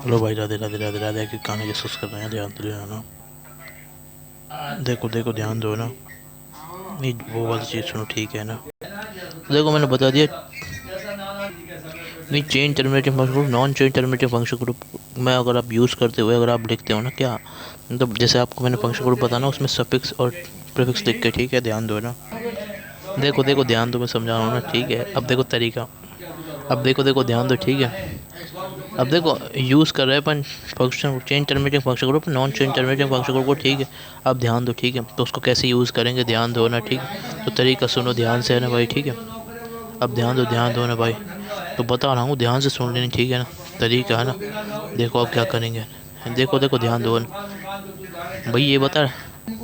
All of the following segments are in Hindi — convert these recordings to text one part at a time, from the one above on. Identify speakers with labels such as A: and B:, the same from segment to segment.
A: लो भाई, राधे राधे राधे राधे के गाने डिस्कस कर रहे हैं, ध्यान दे ना। देखो देखो, ध्यान दो ना। नहीं, वो वाली चीज़ सुनो, ठीक है ना। देखो मैंने बता दिया। नहीं, chain terminating function group, non chain terminating function group में अगर आप यूज़ करते हुए अगर आप लिखते हो ना, क्या मतलब जैसे आपको मैंने फंक्शन ग्रुप बताना, उसमें सफिक्स और प्रीफिक्स लिख के, ठीक है, ध्यान दो ना। देखो देखो, ध्यान दो, मैं समझा रहा हूँ ना, ठीक है। अब देखो तरीका, अब देखो देखो, ध्यान दो, ठीक है। अब देखो, यूज़ कर रहे हैं अपन function chain terminating function group, non chain terminating function group को, ठीक है। अब ध्यान दो, ठीक है, तो उसको कैसे यूज़ करेंगे, ध्यान दो ना, ठीक है। तो तरीका सुनो ध्यान से, है ना भाई, ठीक है। अब ध्यान दो ना भाई। तो बता रहा हूँ, ध्यान से सुन लेनी, ठीक है ना। तरीका है ना। देखो अब क्या करेंगे। देखो देखो, ध्यान दो ना भाई, ये बता।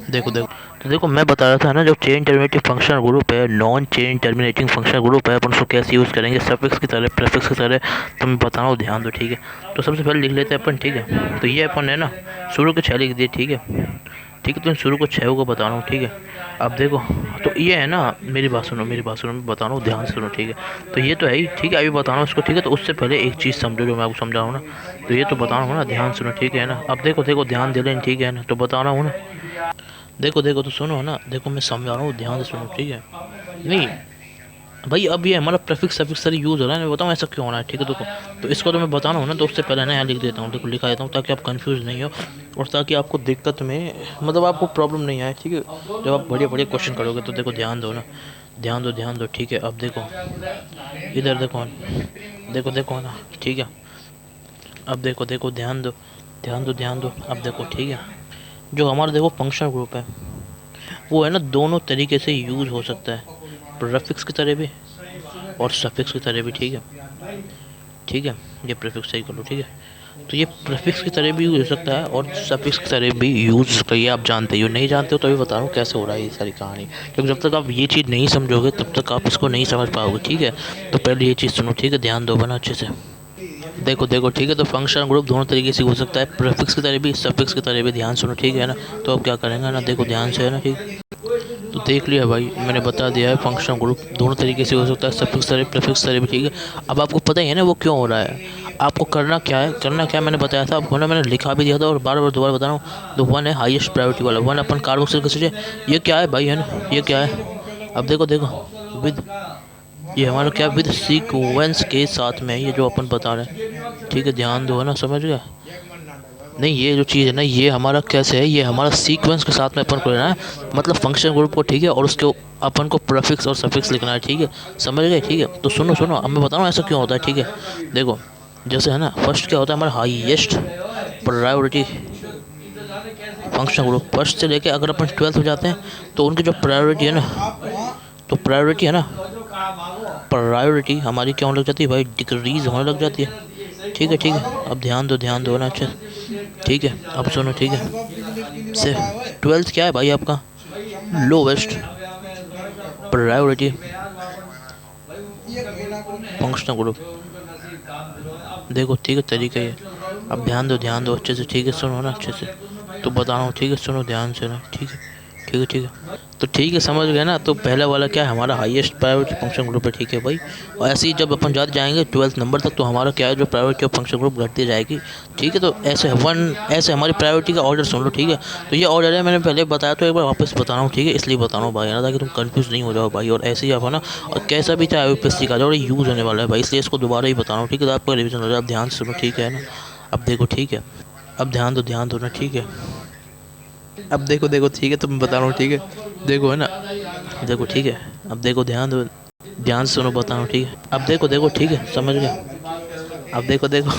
A: देखो देखो, तो देखो मैं बता रहा था ना, जो चेन टर्मिनेटिंग फंक्शन ग्रुप है, non chain terminating function group है, अपन उसको कैसे यूज़ करेंगे, सफिक्स की तरह, प्रीफिक्स की तरह। तो मैं बता रहा हूँ, ध्यान दो, ठीक है। तो सबसे पहले लिख लेते हैं अपन, ठीक है। तो ये अपन है ना, शुरू के 6 लिख दिए, ठीक है। ठीक है, तो शुरू को 6 को बता रहा हूँ, ठीक है। अब देखो, तो ये है ना, मेरी बात सुनो, मेरी बात सुनो, मैं बता रहा हूँ, ध्यान से सुनो, ठीक है। तो ये तो है ही, ठीक है, अभी बता रहा हूँ इसको, ठीक है। तो उससे पहले एक चीज़ समझो जो मैं आपको समझा रहा हूँ ना। तो ये तो बता रहा हूँ ना, ध्यान सुनो, ठीक है ना। अब देखो देखो, ध्यान दे लें, ठीक है ना। तो बता रहा हूँ ना, देखो देखो, तो सुनो ना, देखो मैं समझा रहा हूँ, ध्यान से सुनो, ठीक है। नहीं भाई, अब ये हमारा प्रीफिक्स सफिक्स सारी यूज़ हो रहा है, मैं बताऊँ ऐसा क्यों हो रहा है, ठीक है। देखो, तो इसको तो मैं बता रहा हूँ ना, तो उससे पहले ना यहाँ लिख देता हूँ, देखो लिखा देता हूँ, ताकि आप कंफ्यूज नहीं हो और ताकि आपको दिक्कत में मतलब आपको प्रॉब्लम नहीं आए, ठीक है। जब आप बड़े बड़े क्वेश्चन करोगे तो देखो, ध्यान दो ना, ध्यान दो, ठीक है। अब देखो, इधर देखो, देखो देखो ना, ठीक है। अब देखो देखो, ध्यान दो, ध्यान दो। अब देखो, ठीक है, जो हमारा देखो फंक्शन ग्रुप है, वो है ना, दोनों तरीके से यूज़ हो सकता है, प्रीफिक्स की तरह भी और सफिक्स की तरह भी, ठीक है। ठीक है, ये प्रीफिक्स सही कर लो, ठीक है। तो ये प्रीफिक्स की तरह भी यूज हो सकता है और सफिक्स की तरह भी यूज हो सकता है, ये आप जानते हो, नहीं जानते हो तो भी बता रहा हूँ कैसे हो रहा है ये सारी कहानी। क्योंकि जब तक आप ये चीज़ नहीं समझोगे तब तक आप इसको नहीं समझ पाओगे, ठीक है। तो पहले ये चीज़ सुनो, ठीक है, ध्यान दो बना अच्छे से। देखो देखो, ठीक है, तो फंक्शन ग्रुप दोनों तरीके से हो सकता है, प्रीफिक्स की तरह भी, सफिक्स की तरह भी, ध्यान सुनो, ठीक है ना। तो अब क्या करेंगे ना, देखो ध्यान से, है ना, ठीक। तो देख लिया भाई, मैंने बता दिया है, फंक्शन ग्रुप दोनों तरीके से हो सकता है, सफिक्स तरह प्रीफिक्स तरह भी, ठीक है। अब आपको पता ही है ना वो क्यों हो रहा है। आपको करना क्या है, करना क्या है, मैंने बताया था आपको ना, मैंने लिखा भी दिया था और बार बार दोबारा बता रहा हूँ। तो वन है हाईएस्ट प्रायोरिटी वाला, वन अपन कार्बोक्सिलिक एसिड है। ये क्या है भाई, है ना, ये क्या है। अब देखो देखो, विद, ये हमारा क्या, विद सीक्वेंस के साथ में है, ये जो अपन बता रहे हैं, ठीक है। ध्यान दो, है ना, समझ गया। नहीं, ये जो चीज़ है ना, ये हमारा कैसे है, ये हमारा सीक्वेंस के साथ में अपन को लेना है, मतलब फंक्शन ग्रुप को, ठीक है। और उसके अपन को प्रीफिक्स और सफिक्स लिखना है, ठीक है, समझ गए, ठीक है। तो सुनो सुनो, अब मैं बता रहा हूँ ऐसा क्यों होता है, ठीक है। देखो, जैसे है ना, फर्स्ट क्या होता है, हमारा highest priority function group, first से लेके अगर अपन 12th हो जाते हैं तो उनकी जो प्रायोरिटी है ना, तो प्रायोरिटी है ना, प्रायोरिटी हमारी क्या होने लग जाती है भाई, डिक्रीज होने लग जाती है, ठीक है, ठीक है। अब ध्यान दो ना अच्छे, ठीक है। अब सुनो, ठीक है, से 12th क्या है भाई आपका, लोवेस्ट प्रायोरिटी फंक्शनल ग्रुप। देखो, ठीक है, तरीका ये। अब ध्यान दो अच्छे से, ठीक है, सुनो ना अच्छे से। तो बता रहा हूँ, ठीक है, सुनो ध्यान से ना, ठीक है, ठीक है, ठीक है। तो ठीक है, समझ गए ना। तो पहला वाला क्या है, हमारा हाईएस्ट प्रायोरिटी फंक्शन ग्रुप है, ठीक है भाई। और ऐसे ही जब अपन जाते जाएंगे 12th नंबर तक, तो हमारा क्या है, जो प्रायोरिटी ऑफ फंक्शन ग्रुप घटती जाएगी, ठीक है। तो ऐसे वन, ऐसे हमारी प्रायोरिटी का ऑर्डर सुन लो, ठीक है। तो ये ऑर्डर है, मैंने पहले बताया, तो एक बार वापस बता रहा हूँ, ठीक है, इसलिए बता रहा हूँ भाई ना, ताकि तुम कंफ्यूज नहीं हो जाओ भाई। और ऐसे ही आप है ना, और कैसा भी चाहे यूपीएससी का जो यूज़ होने वाला है भाई, इसलिए इसको दोबारा ही बता रहा हूँ, ठीक है। तो आपका रिविजन हो जाए, आप ध्यान से सुनो, ठीक है ना। अब देखो, ठीक है, अब ध्यान दो ना, ठीक है। अब देखो देखो, ठीक है, तो मैं बता रहा हूँ, ठीक है, देखो, है ना, देखो, ठीक है। अब देखो, ध्यान दो, ध्यान से सुनो, बता रहा हूँ, ठीक है। अब देखो देखो, ठीक है, समझ गए। अब देखो देखो,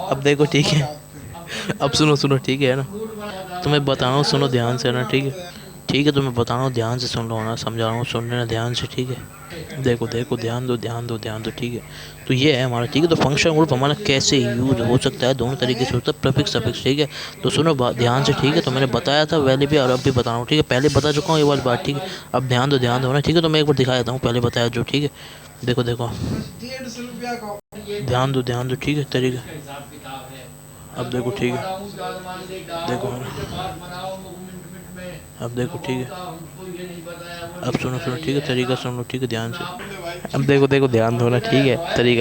A: अब देखो, ठीक है। अब सुनो सुनो, ठीक है ना। तो मैं बता रहा हूँ, सुनो ध्यान से ना, ठीक है, ठीक है। तो मैं बता रहा हूँ, ध्यान से सुन लो ना, समझा रहा हूँ, सुन लेना ध्यान से, ठीक है। देखो देखो, ध्यान दो, ठीक है। तो ये है हमारा, ठीक है। तो फंक्शन ग्रुप हमारा कैसे यूज हो सकता है, दोनों तरीके से होता है, प्रीफिक्स सफिक्स, ठीक है। तो सुनो ध्यान से, ठीक है। तो मैंने बताया था पहले भी और अब भी बता रहा हूँ, ठीक है। पहले बता चुका हूँ ये वाली बात, ठीक है। अब ध्यान दो ना, ठीक है। तो मैं एक बार दिखा देता हूँ, पहले बताया जो, ठीक है। देखो देखो, ध्यान दो, ठीक है, तरीका। अब देखो, ठीक है, देखो, अब देखो, ठीक है। अब सुनो सुनो, ठीक है, तरीका सुन लो, ठीक है, ध्यान से। अब देखो देखो, ध्यान दो ना, ठीक है, तरीका।